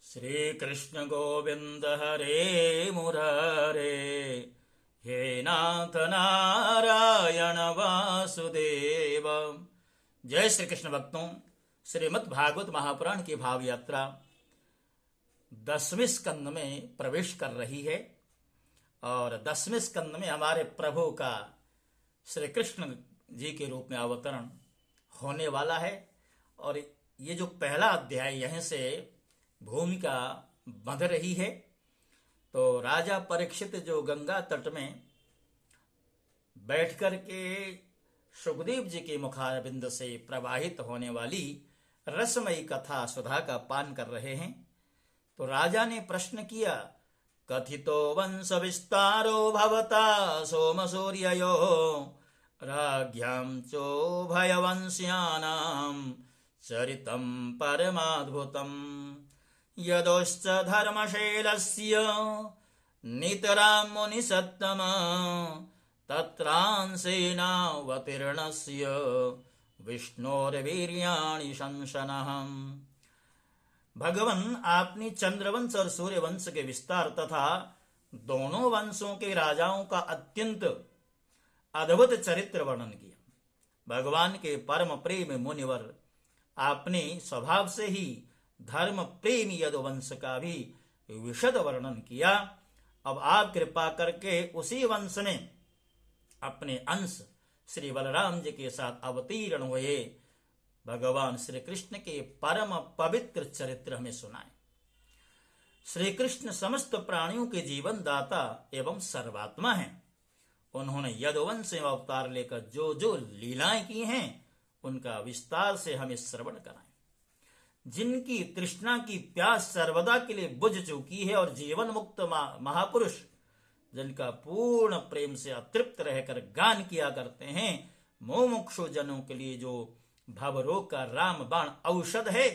श्री कृष्ण गोविंद हरे मुरारे, हे नाथ नारायण वासुदेव। जय श्री कृष्ण भक्तों, श्रीमद् भागवत महापुराण की भाव यात्रा 10वें स्कंद में प्रवेश कर रही है और 10वें स्कंद में हमारे प्रभु का श्री कृष्ण जी के रूप में अवतरण होने वाला है। और ये जो पहला अध्याय यहीं से भूमिका बंध रही है। तो राजा परीक्षित जो गंगा तट में बैठ कर के सुखदेव जी के मुखारबिंद से प्रवाहित होने वाली रसमयी कथा सुधा का पान कर रहे हैं। तो राजा ने प्रश्न किया, कथितो वंश विस्तारो भवता सोम सूर्ययो राज्ञां चोभयवंश्यानां चरितं परमाद्भुतम् यदोश्च धर्मशैलस्य नितरां मुनिसत्तम तत्रांसेनावतीर्णस्य विष्णोर्वीर्याणि शंसनः। भगवान आपने चंद्रवंश और सूर्यवंश के विस्तार तथा दोनों वंशों के राजाओं का अत्यंत अद्भुत चरित्र वर्णन किया। भगवान के परम प्रेम मुनिवर आपने स्वभाव से ही धर्म प्रेमी यदुवंश का भी विशद वर्णन किया। अब आप कृपा करके उसी वंश में अपने अंश श्री बलराम जी के साथ अवतीर्ण हुए भगवान श्री कृष्ण के परम पवित्र चरित्र हमें सुनाए। श्री कृष्ण समस्त प्राणियों के जीवन दाता एवं सर्वात्मा हैं। उन्होंने यदुवंश में अवतार लेकर जो जो लीलाएं की हैं उनका विस्तार से हमें श्रवण कराएं। जिनकी तृष्णा की प्यास सर्वदा के लिए बुझ चुकी है और जीवन मुक्त महापुरुष जिनका पूर्ण प्रेम से अतृप्त रहकर गान किया करते हैं, मुमुक्षु जनों के लिए जो भवरोग का रामबाण औषध है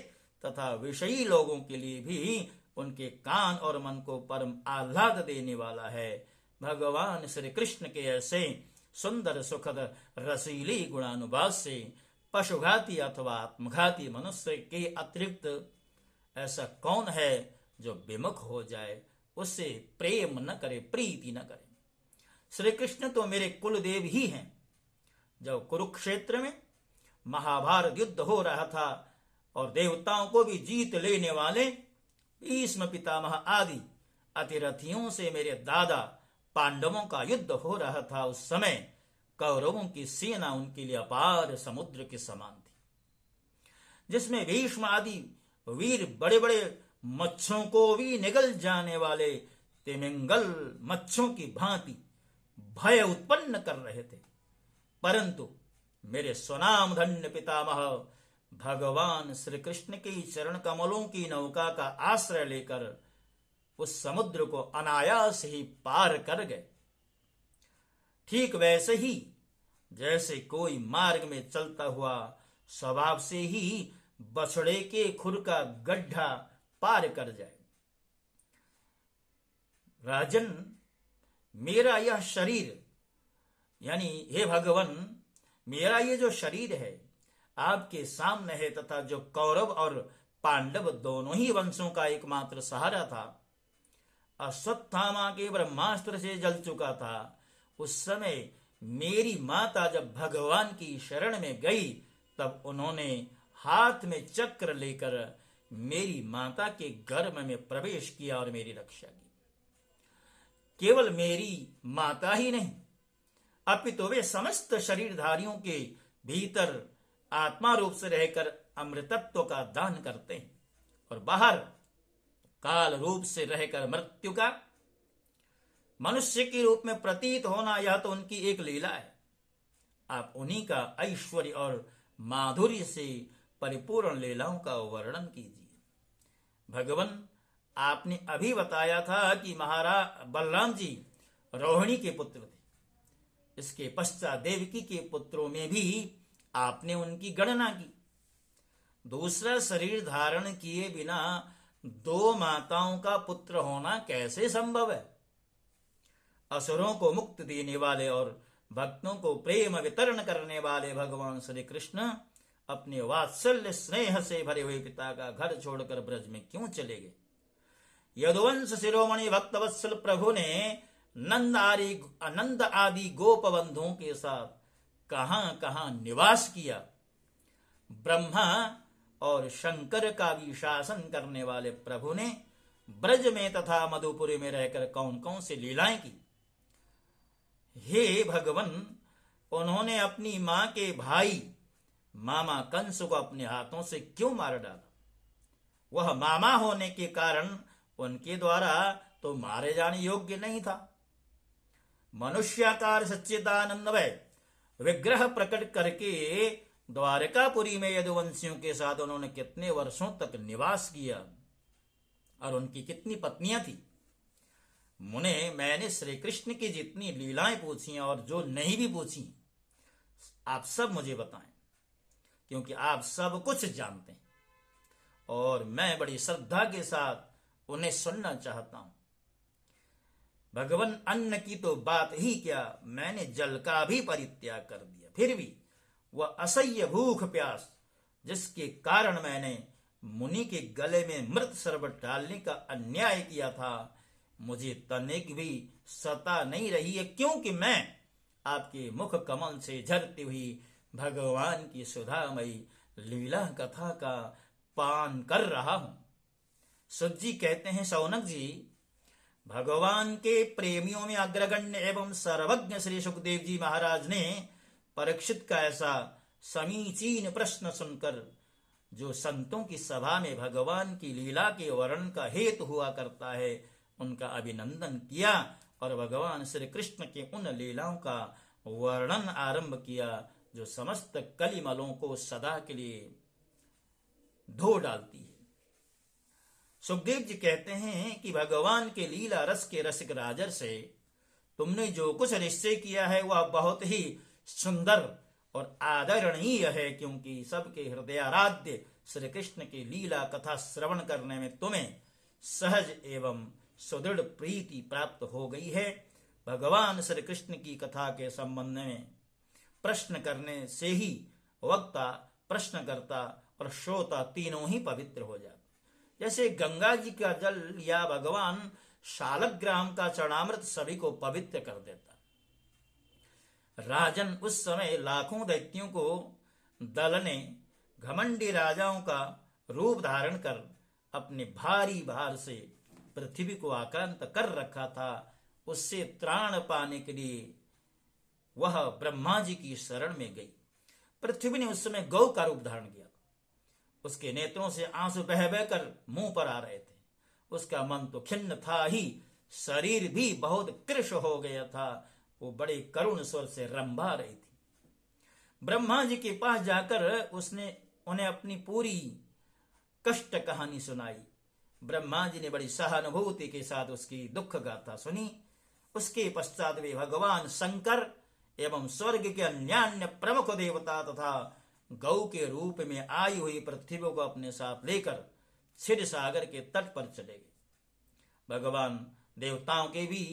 तथा विषयी लोगों के लिए भी उनके कान और मन को परम आह्लाद देने वाला है। भगवान श्री कृष्ण के ऐसे सुंदर सुखद रसीली गुणानुवाद से पशुघाती अथवा आत्मघाती मनुष्य के अतिरिक्त ऐसा कौन है जो विमुख हो जाए, उससे प्रेम न करे, प्रीति न करे। श्री कृष्ण तो मेरे कुलदेव ही हैं। जब कुरुक्षेत्र में महाभारत युद्ध हो रहा था और देवताओं को भी जीत लेने वाले भीष्म पितामह आदि अतिरथियों से मेरे दादा पांडवों का युद्ध हो रहा था, उस समय कौरवों की सेना उनके लिए अपार समुद्र के समान थी, जिसमें भीष्म आदि वीर बड़े बड़े मच्छरों को भी निगल जाने वाले तिमिंगल मच्छरों की भांति भय उत्पन्न कर रहे थे। परंतु मेरे स्वनाम धन्य पितामह भगवान श्री कृष्ण के चरण कमलों की नौका का आश्रय लेकर उस समुद्र को अनायास ही पार कर गए। ठीक वैसे ही जैसे कोई मार्ग में चलता हुआ स्वभाव से ही बछड़े के खुर का गड्ढा पार कर जाए। राजन, मेरा यह शरीर यानी हे भगवान, मेरा ये जो शरीर है आपके सामने है तथा जो कौरव और पांडव दोनों ही वंशों का एकमात्र सहारा था, अश्वत्थामा के ब्रह्मास्त्र से जल चुका था। उस समय मेरी माता जब भगवान की शरण में गई तब उन्होंने हाथ में चक्र लेकर मेरी माता के गर्भ में प्रवेश किया और मेरी रक्षा की। केवल मेरी माता ही नहीं अपितु वे समस्त शरीरधारियों के भीतर आत्मा रूप से रहकर अमृतत्व का दान करते हैं और बाहर काल रूप से रहकर मृत्यु का मनुष्य के रूप में प्रतीत होना, यह तो उनकी एक लीला है। आप उन्हीं का ऐश्वर्य और माधुर्य से परिपूर्ण लीलाओं का वर्णन कीजिए। भगवान, आपने अभी बताया था कि महाराज बलराम जी रोहिणी के पुत्र थे। इसके पश्चात देवकी के पुत्रों में भी आपने उनकी गणना की। दूसरा शरीर धारण किए बिना दो माताओं का पुत्र होना कैसे संभव है? असुरों को मुक्त देने वाले और भक्तों को प्रेम वितरण करने वाले भगवान श्री कृष्ण अपने वात्सल्य स्नेह से भरे हुए पिता का घर छोड़कर ब्रज में क्यों चले गए? यदुवंश शिरोमणि भक्तवत्सल प्रभु ने नंद आदि गोप बंधुओं के साथ कहां कहां निवास किया। ब्रह्मा और शंकर का भी शासन करने वाले प्रभु ने ब्रज में तथा मधुपुरी में रहकर कौन कौन सी लीलाएं की। हे भगवन, उन्होंने अपनी मां के भाई मामा कंस को अपने हाथों से क्यों मार डाला? वह मामा होने के कारण उनके द्वारा तो मारे जाने योग्य नहीं था। मनुष्याकार सच्चिदानंदमय विग्रह प्रकट करके द्वारकापुरी में यदुवंशियों के साथ उन्होंने कितने वर्षों तक निवास किया और उनकी कितनी पत्नियां थी। मुने, मैंने श्री कृष्ण की जितनी लीलाएं पूछी और जो नहीं भी पूछी, आप सब मुझे बताएं, क्योंकि आप सब कुछ जानते हैं और मैं बड़ी श्रद्धा के साथ उन्हें सुनना चाहता हूं। भगवान, अन्न की तो बात ही क्या, मैंने जल का भी परित्याग कर दिया, फिर भी वह असह्य भूख प्यास जिसके कारण मैंने मुनि के गले में मृत शरबत डालने का अन्याय किया था, मुझे तनिक भी सता नहीं रही है, क्योंकि मैं आपके मुख कमल से झरती हुई भगवान की सुधामयी लीला कथा का पान कर रहा हूं। सुत जी कहते हैं, शौनक जी, भगवान के प्रेमियों में अग्रगण्य एवं सर्वज्ञ श्री सुखदेव जी महाराज ने परीक्षित का ऐसा समीचीन प्रश्न सुनकर, जो संतों की सभा में भगवान की लीला के वर्णन का हेतु हुआ करता है, उनका अभिनंदन किया और भगवान श्री कृष्ण के उन लीलाओं का वर्णन आरंभ किया जो समस्त कलिमलों को सदा के लिए धो डालती है। सुखदेव जी कहते हैं कि भगवान के लीला रस के रसिक राजर से तुमने जो कुछ निश्चय किया है वह बहुत ही सुंदर और आदरणीय है, क्योंकि सबके हृदयाराध्य श्री कृष्ण की लीला कथा श्रवण करने में तुम्हें सहज एवं सुदृढ़ प्रीति प्राप्त हो गई है। भगवान श्री कृष्ण की कथा के संबंध में प्रश्न करने से ही वक्ता, प्रश्नकर्ता और श्रोता तीनों ही पवित्र हो जाते। जैसे गंगा जी का जल या भगवान शालग्राम का चरणामृत सभी को पवित्र कर देता। राजन, उस समय लाखों दैत्यों को दल ने घमंडी राजाओं का रूप धारण कर अपने भारी भार से पृथ्वी को आक्रांत कर रखा था। उससे त्राण पाने के लिए वह ब्रह्मा जी की शरण में गई। पृथ्वी ने उस समय गौ का रूप धारण किया। उसके नेत्रों से आंसू बह बहकर मुंह पर आ रहे थे। उसका मन तो खिन्न था ही, शरीर भी बहुत कृश हो गया था। वो बड़े करुण स्वर से रंभा रही थी। ब्रह्मा जी के पास जाकर उसने उन्हें अपनी पूरी कष्ट कहानी सुनाई। ब्रह्मा जी ने बड़ी सहानुभूति के साथ उसकी दुख गाथा सुनी। उसके पश्चात वे भगवान शंकर एवं स्वर्ग के अन्यान्य प्रमुख देवता तथा गौ के रूप में आई हुई पृथ्वी को अपने साथ लेकर क्षीर सागर के तट पर चले गए। भगवान देवताओं के भी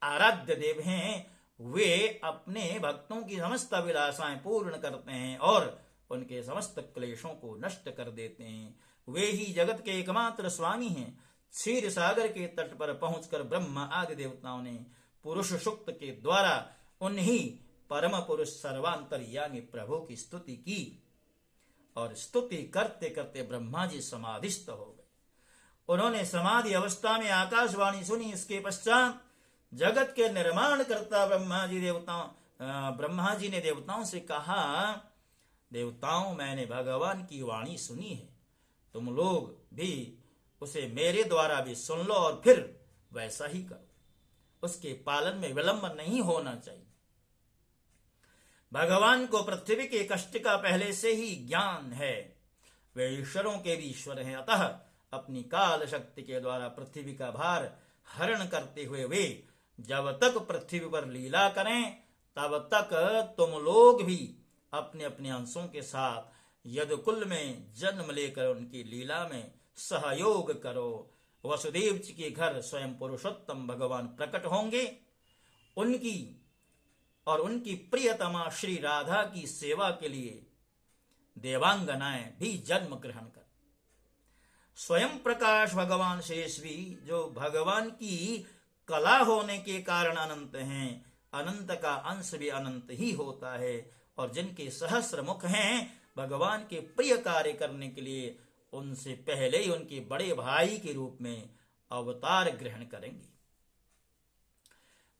आराध्य देव हैं। वे अपने भक्तों की समस्त अभिलाषाएं पूर्ण करते हैं और उनके समस्त क्लेशों को नष्ट कर देते हैं। वे ही जगत के एकमात्र स्वामी हैं। क्षीर सागर के तट पर पहुंचकर ब्रह्मा आदि देवताओं ने पुरुष सूक्त के द्वारा उन्हीं परम पुरुष सर्वांतर्यामी प्रभु की स्तुति की और स्तुति करते करते ब्रह्मा जी समाधिस्थ हो गए। उन्होंने समाधि अवस्था में आकाशवाणी सुनी। इसके पश्चात जगत के निर्माण करता ब्रह्मा जी ने देवताओं से कहा, देवताओं, मैंने भगवान की वाणी सुनी है, तुम लोग भी उसे मेरे द्वारा भी सुन लो और फिर वैसा ही करो। उसके पालन में विलंब नहीं होना चाहिए। भगवान को पृथ्वी के कष्ट का पहले से ही ज्ञान है। वे ईश्वरों के भी ईश्वर हैं। अतः अपनी काल शक्ति के द्वारा पृथ्वी का भार हरण करते हुए वे जब तक पृथ्वी पर लीला करें तब तक तुम लोग भी अपने अपने अंशों के साथ यदुकुल में जन्म लेकर उनकी लीला में सहयोग करो। वसुदेव जी के घर स्वयं पुरुषोत्तम भगवान प्रकट होंगे। उनकी प्रियतमा श्री राधा की सेवा के लिए देवांगनाएं भी जन्म ग्रहण कर स्वयं प्रकाश भगवान शेष भी, जो भगवान की कला होने के कारण अनंत हैं, अनंत का अंश भी अनंत ही होता है, और जिनके सहस्र मुख हैं भगवान के प्रिय कार्य करने के लिए, उनसे पहले ही उनके बड़े भाई के रूप में अवतार ग्रहण करेंगे।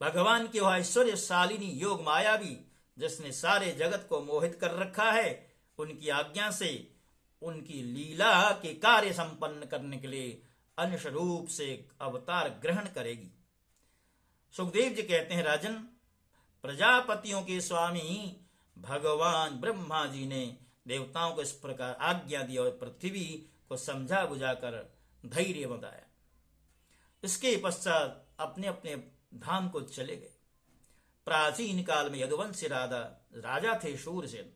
भगवान की वह ऐश्वर्यशालिनी योग माया भी, जिसने सारे जगत को मोहित कर रखा है, उनकी आज्ञा से उनकी लीला के कार्य संपन्न करने के लिए अंश रूप से अवतार ग्रहण करेगी। सुखदेव जी कहते हैं, राजन, प्रजापतियों के स्वामी भगवान ब्रह्मा जी ने देवताओं को इस प्रकार आज्ञा दी और पृथ्वी को समझा बुझाकर धैर्य बताया। इसके पश्चात अपने अपने धाम को चले गए। प्राचीन काल में यदुवंशी राजा थे शूरसेन।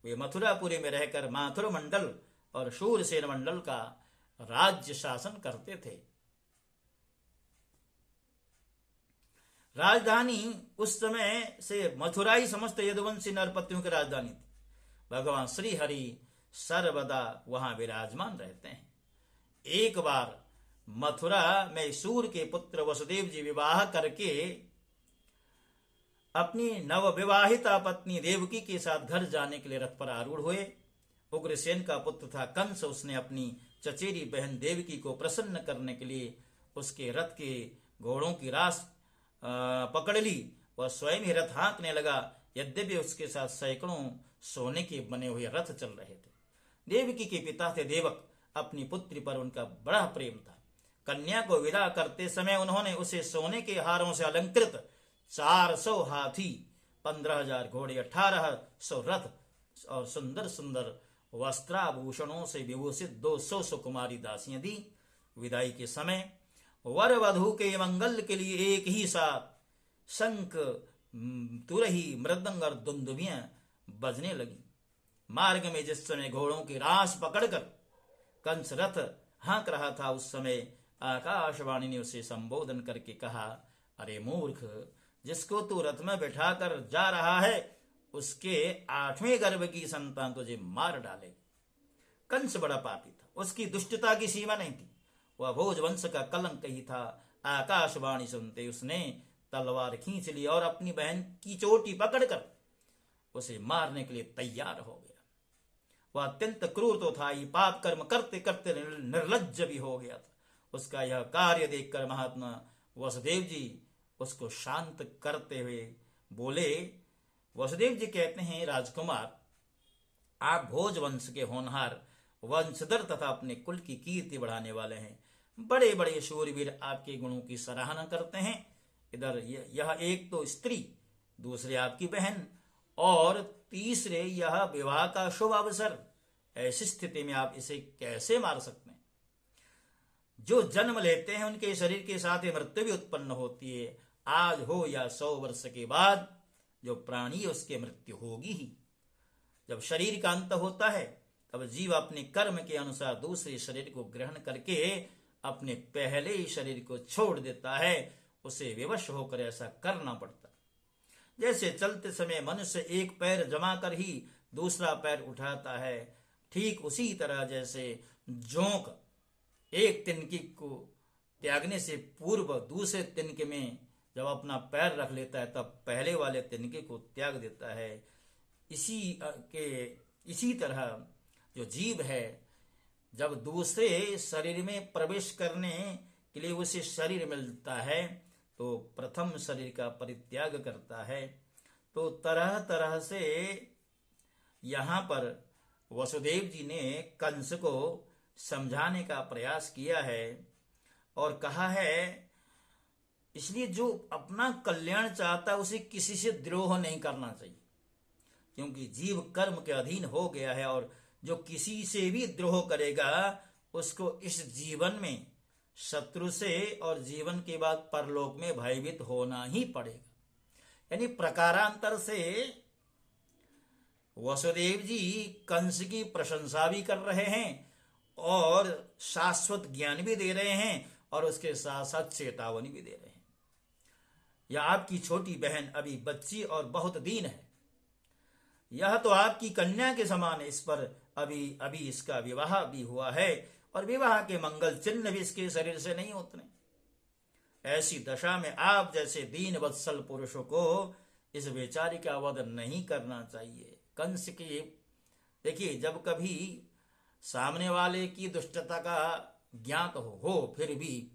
वे मथुरापुरी में रहकर माथुर मंडल और शूरसेन मंडल का राज्य शासन करते थे। राजधानी उस समय से मथुरा ही समस्त यदुवंशी नरपतियों की राजधानी थी। भगवान श्री हरि सर्वदा वहां विराजमान रहते हैं। एक बार मथुरा में सूर के पुत्र वसुदेव जी विवाह करके अपनी नवविवाहिता पत्नी देवकी के साथ घर जाने के लिए रथ पर आरूढ़ हुए। उग्रसेन का पुत्र था कंस। उसने अपनी चचेरी बहन देवकी को प्रसन्न करने के लिए उसके रथ के घोड़ों की रास पकड़ ली। वह स्वयं ही रथ हाँकने लगा, यद्यपि उसके साथ सैकड़ों सोने के बने हुए रथ चल रहे थे। देवकी के पिता थे देवक। अपनी पुत्री पर उनका बड़ा प्रेम था। कन्या को विदा करते समय उन्होंने उसे सोने के हारों से अलंकृत 400 हाथी, 15,000 घोड़े, 1,800 रथ और सुंदर सुंदर वस्त्राभूषणों से विभूषित 200 सुकुमारी दासियां दी। विदाई के समय वर वधू के मंगल के लिए एक ही साथ शंख, तुरही, मृदंग और दुंदुभियां बजने लगी। मार्ग में जिस समय घोड़ों की रास पकड़कर कंस रथ हाँक रहा था, उस समय आकाशवाणी ने उसे संबोधन करके कहा, अरे मूर्ख, जिसको तू रथ में बैठाकर जा रहा है उसके 8वें गर्भ की संतान तुझे मार डाले। कंस बड़ा पापी था। उसकी दुष्टता की सीमा नहीं थी। वह भोजवंश का कलंक ही था। आकाशवाणी सुनते उसने तलवार खींच ली और अपनी बहन की चोटी पकड़कर उसे मारने के लिए तैयार हो गया। वह अत्यंत क्रूर तो था ही, पाप कर्म करते करते निर्लज्ज भी हो गया था। उसका यह कार्य देखकर महात्मा वसुदेव जी उसको शांत करते हुए बोले। वसुदेव जी कहते हैं, राजकुमार, आप भोजवंश के होनहार वंशधर तथा अपने कुल की कीर्ति बढ़ाने वाले हैं। बड़े बड़े शूरवीर आपके गुणों की सराहना करते हैं। इधर यह एक तो स्त्री, दूसरे आपकी बहन, और तीसरे यह विवाह का शुभ अवसर। ऐसी स्थिति में आप इसे कैसे मार सकते हैं? जो जन्म लेते हैं उनके शरीर के साथ ही मृत्यु भी उत्पन्न होती है। आज हो या 100 वर्ष के बाद जो प्राणी है उसकी मृत्यु होगी ही। जब शरीर का अंत होता है तब जीव अपने कर्म के अनुसार दूसरे शरीर को ग्रहण करके अपने पहले ही शरीर को छोड़ देता है। उसे विवश होकर ऐसा करना पड़ता है। जैसे चलते समय मनुष्य एक पैर जमा कर ही दूसरा पैर उठाता है, ठीक उसी तरह जैसे जोंक एक तिनके को त्यागने से पूर्व दूसरे तिनके में जब अपना पैर रख लेता है तब पहले वाले तिनके को त्याग देता है। इसी तरह जो जीव है जब दूसरे शरीर में प्रवेश करने के लिए उसे शरीर मिलता है तो प्रथम शरीर का परित्याग करता है। तो तरह तरह से यहाँ पर वसुदेव जी ने कंस को समझाने का प्रयास किया है और कहा है, इसलिए जो अपना कल्याण चाहता है उसे किसी से द्रोह नहीं करना चाहिए, क्योंकि जीव कर्म के अधीन हो गया है और जो किसी से भी द्रोह करेगा उसको इस जीवन में शत्रु से और जीवन के बाद परलोक में भयभीत होना ही पड़ेगा। यानी प्रकारांतर से वसुदेव जी कंस की प्रशंसा भी कर रहे हैं और शाश्वत ज्ञान भी दे रहे हैं और उसके साथ साथ चेतावनी भी दे रहे हैं। यह आपकी छोटी बहन अभी बच्ची और बहुत दीन है। यह तो आपकी कन्या के समान है। इस पर अभी इसका विवाह भी हुआ है और विवाह के मंगल चिन्ह भी इसके शरीर से नहीं उतरे। ऐसी दशा में आप जैसे दीन वत्सल पुरुषों को इस बेचारी का वध नहीं करना चाहिए। कंस की देखिए, जब कभी सामने वाले की दुष्टता का ज्ञात हो फिर भी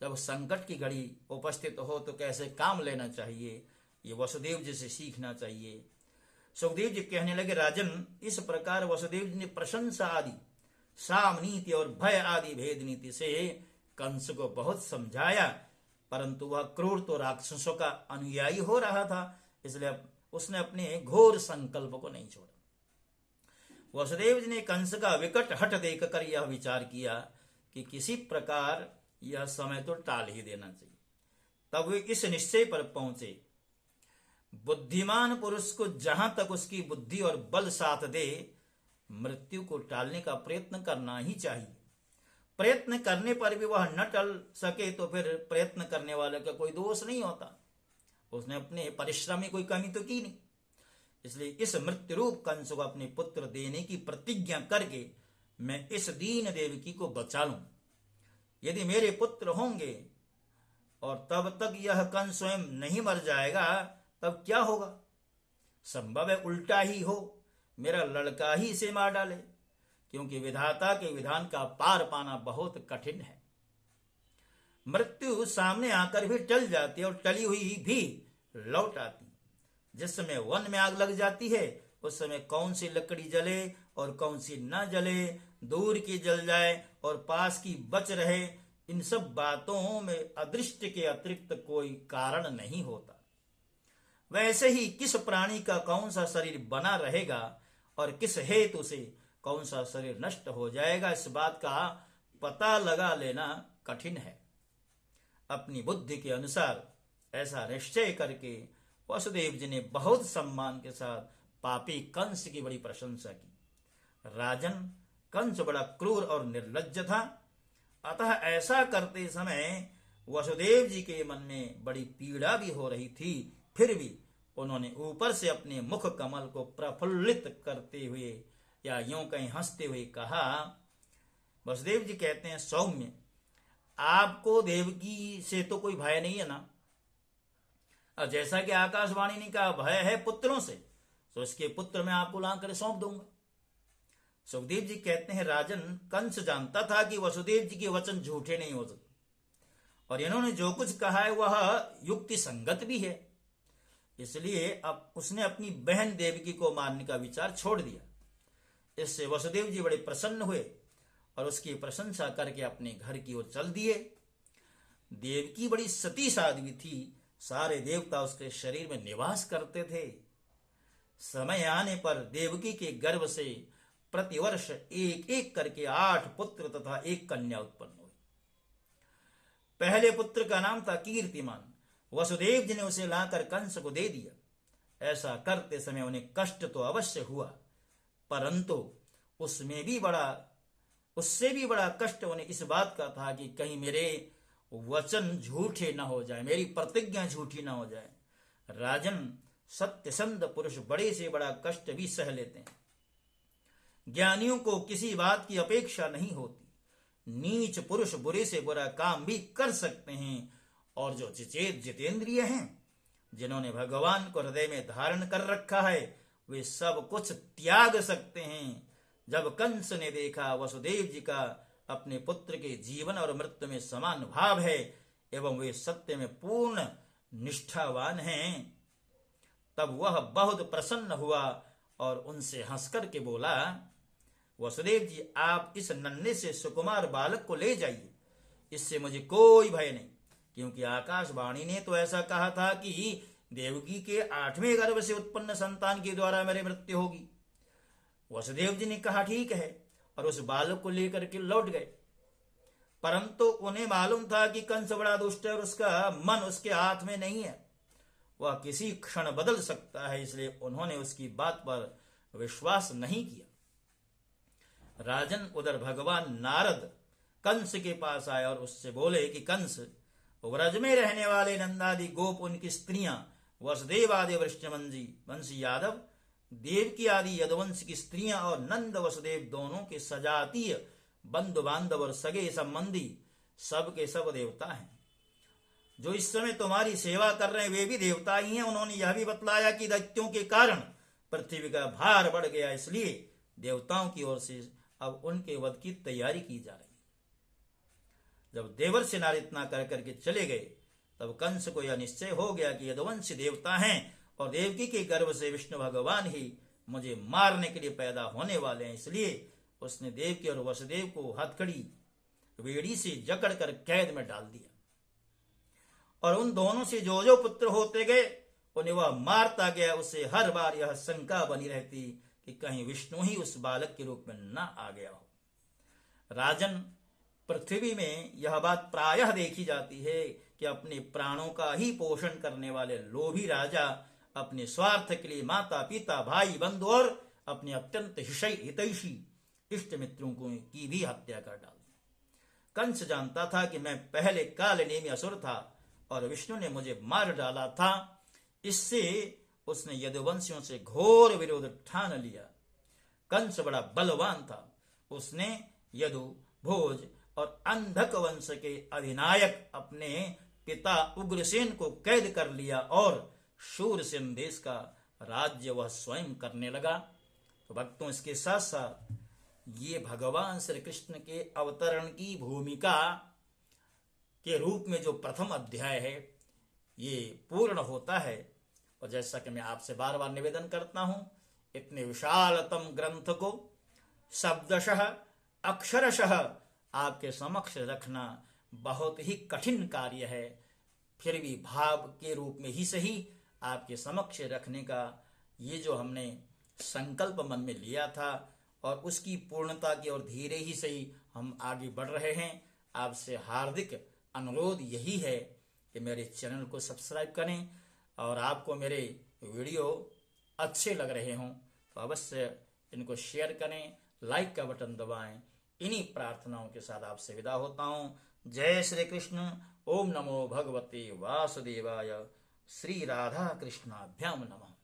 जब संकट की घड़ी उपस्थित हो तो कैसे काम लेना चाहिए, ये वसुदेव जी से सीखना चाहिए। सुखदेव जी कहने लगे, राजन, इस प्रकार वसुदेव जी ने प्रशंसा आदि, साम नीति और भय आदि भेद नीति से कंस को बहुत समझाया, परंतु वह क्रूर तो राक्षसों का अनुयायी हो रहा था, इसलिए उसने अपने घोर संकल्प को नहीं छोड़ा। वसुदेव जी ने कंस का विकट हठ देखकर यह विचार किया कि किसी प्रकार यह समय तो टाल ही देना चाहिए। तब वे इस निश्चय पर पहुंचे, बुद्धिमान पुरुष को जहां तक उसकी बुद्धि और बल साथ दे मृत्यु को टालने का प्रयत्न करना ही चाहिए। प्रयत्न करने पर भी वह न टल सके तो फिर प्रयत्न करने वाले का कोई दोष नहीं होता, उसने अपने परिश्रम में कोई कमी तो की नहीं। इसलिए इस मृत्यु रूप कंस को अपने पुत्र देने की प्रतिज्ञा करके मैं इस दीन देवकी को बचा लूं। यदि मेरे पुत्र होंगे और तब तक यह कंस स्वयं नहीं मर जाएगा तब क्या होगा? संभव है उल्टा ही हो, मेरा लड़का ही इसे मार डाले, क्योंकि विधाता के विधान का पार पाना बहुत कठिन है। मृत्यु सामने आकर भी टल जाती है और टली हुई भी लौट आती। जिस समय वन में आग लग जाती है उस समय कौन सी लकड़ी जले और कौन सी न जले, दूर की जल जाए और पास की बच रहे, इन सब बातों में अदृष्ट के अतिरिक्त कोई कारण नहीं होता। वैसे ही किस प्राणी का कौन सा शरीर बना रहेगा और किस हेतु से कौन सा शरीर नष्ट हो जाएगा, इस बात का पता लगा लेना कठिन है। अपनी बुद्धि के अनुसार ऐसा निश्चय करके वसुदेव जी ने बहुत सम्मान के साथ पापी कंस की बड़ी प्रशंसा की। राजन, कंस बड़ा क्रूर और निर्लज्ज था, अतः ऐसा करते समय वसुदेव जी के मन में बड़ी पीड़ा भी हो रही थी। फिर भी उन्होंने ऊपर से अपने मुख कमल को प्रफुल्लित करते हुए या यूं कहीं हंसते हुए कहा। वसुदेव जी कहते हैं, सौम्य, आपको देवकी से तो कोई भय नहीं है ना? और जैसा कि आकाशवाणी ने कहा भय है पुत्रों से, तो इसके पुत्र मैं आपको लाकर सौंप दूंगा। सुखदेव जी कहते हैं, राजन, कंस जानता था कि वसुदेव जी के वचन झूठे नहीं हो सकते और इन्होंने जो कुछ कहा है वह युक्ति संगत भी है, इसलिए अब उसने अपनी बहन देवकी को मारने का विचार छोड़ दिया। इससे वसुदेव जी बड़े प्रसन्न हुए और उसकी प्रशंसा करके अपने घर की ओर चल दिए। देवकी बड़ी सती साध्वी थी, सारे देवता उसके शरीर में निवास करते थे। समय आने पर देवकी के गर्भ से प्रतिवर्ष एक एक करके 8 पुत्र तथा 1 कन्या उत्पन्न हुई। पहले पुत्र का नाम था कीर्तिमान। वसुदेव जी ने उसे लाकर कंस को दे दिया। ऐसा करते समय उन्हें कष्ट तो अवश्य हुआ, परंतु उससे भी बड़ा कष्ट उन्हें इस बात का था कि कहीं मेरे वचन झूठे न हो जाए, मेरी प्रतिज्ञा झूठी न हो जाए। राजन, सत्यसंध पुरुष बड़े से बड़ा कष्ट भी सह लेते हैं। ज्ञानियों को किसी बात की अपेक्षा नहीं होती। नीच पुरुष बुरे से बुरा काम भी कर सकते हैं, और जो जितेंद्रिय हैं, जिन्होंने भगवान को हृदय में धारण कर रखा है, वे सब कुछ त्याग सकते हैं। जब कंस ने देखा वसुदेव जी का अपने पुत्र के जीवन और मृत्यु में समान भाव है एवं वे सत्य में पूर्ण निष्ठावान हैं, तब वह बहुत प्रसन्न हुआ और उनसे हंसकर के बोला, वसुदेव जी, आप इस नन्हे से सुकुमार बालक को ले जाइए, इससे मुझे कोई भय नहीं, क्योंकि आकाशवाणी ने तो ऐसा कहा था कि देवकी के 8वें गर्भ से उत्पन्न संतान के द्वारा मेरी मृत्यु होगी। वसुदेव जी ने कहा ठीक है, और उस बालक को लेकर के लौट गए। परंतु उन्हें मालूम था कि कंस बड़ा दुष्ट है और उसका मन उसके हाथ में नहीं है, वह किसी क्षण बदल सकता है, इसलिए उन्होंने उसकी बात पर विश्वास नहीं किया। राजन, उधर भगवान नारद कंस के पास आए और उससे बोले कि कंस, व्रज में रहने वाले नंदादि गोप, उनकी स्त्रियां, वसुदेव आदि वंशी यादव, देवकी आदि यदुवंश की स्त्रियां और नंद वसुदेव दोनों के सजातीय बंधु बांधव और सगे संबंधी सब के सब देवता हैं। जो इस समय तुम्हारी सेवा कर रहे हैं वे भी देवता ही हैं। उन्होंने यह भी बतलाया कि दैत्यों के कारण पृथ्वी का भार बढ़ गया, इसलिए देवताओं की ओर से अब उनके वध की तैयारी की जा रही। जब देवर्षि नारद इतना कर करके चले गए तब कंस को यह निश्चय हो गया कि यदुवंशी देवता हैं और देवकी के गर्भ से विष्णु भगवान ही मुझे मारने के लिए पैदा होने वाले हैं। इसलिए उसने देवकी और वसुदेव को हथकड़ी वेड़ी से जकड़ कर कैद में डाल दिया और उन दोनों से जो जो पुत्र होते गए उन्हें वह मारता गया। उसे हर बार यह शंका बनी रहती कि कहीं विष्णु ही उस बालक के रूप में न आ गया हो। राजन, पृथ्वी में यह बात प्रायः देखी जाती है कि अपने प्राणों का ही पोषण करने वाले लोभी राजा अपने स्वार्थ के लिए माता पिता भाई बंधु और अपने अत्यंत हितैषी इष्ट मित्रों की भी हत्या कर डालते। कंस जानता था कि मैं पहले कालनेमी असुर था और विष्णु ने मुझे मार डाला था। इससे उसने यदुवंशियों से घोर विरोध ठान लिया। कंस बड़ा बलवान था। उसने यदु, भोज और अंधक वंश के अधिनायक अपने पिता उग्रसेन को कैद कर लिया और शूरसेन देश का राज्य वह स्वयं करने लगा। तो भक्तों, इसके साथ साथ ये भगवान श्री कृष्ण के अवतरण की भूमिका के रूप में जो प्रथम अध्याय है ये पूर्ण होता है। और जैसा कि मैं आपसे बार बार निवेदन करता हूं, इतने विशालतम ग्रंथ को शब्दशः अक्षरशः आपके समक्ष रखना बहुत ही कठिन कार्य है। फिर भी भाव के रूप में ही सही आपके समक्ष रखने का ये जो हमने संकल्प मन में लिया था और उसकी पूर्णता की ओर धीरे ही सही हम आगे बढ़ रहे हैं। आपसे हार्दिक अनुरोध यही है कि मेरे चैनल को सब्सक्राइब करें और आपको मेरे वीडियो अच्छे लग रहे हों तो अवश्य इनको शेयर करें, लाइक का बटन दबाएं। इन्हीं प्रार्थनाओं के साथ आपसे विदा होता हूँ। जय श्री कृष्ण। ओम नमो भगवते वासुदेवाय। श्री राधा कृष्णाभ्याम नमः।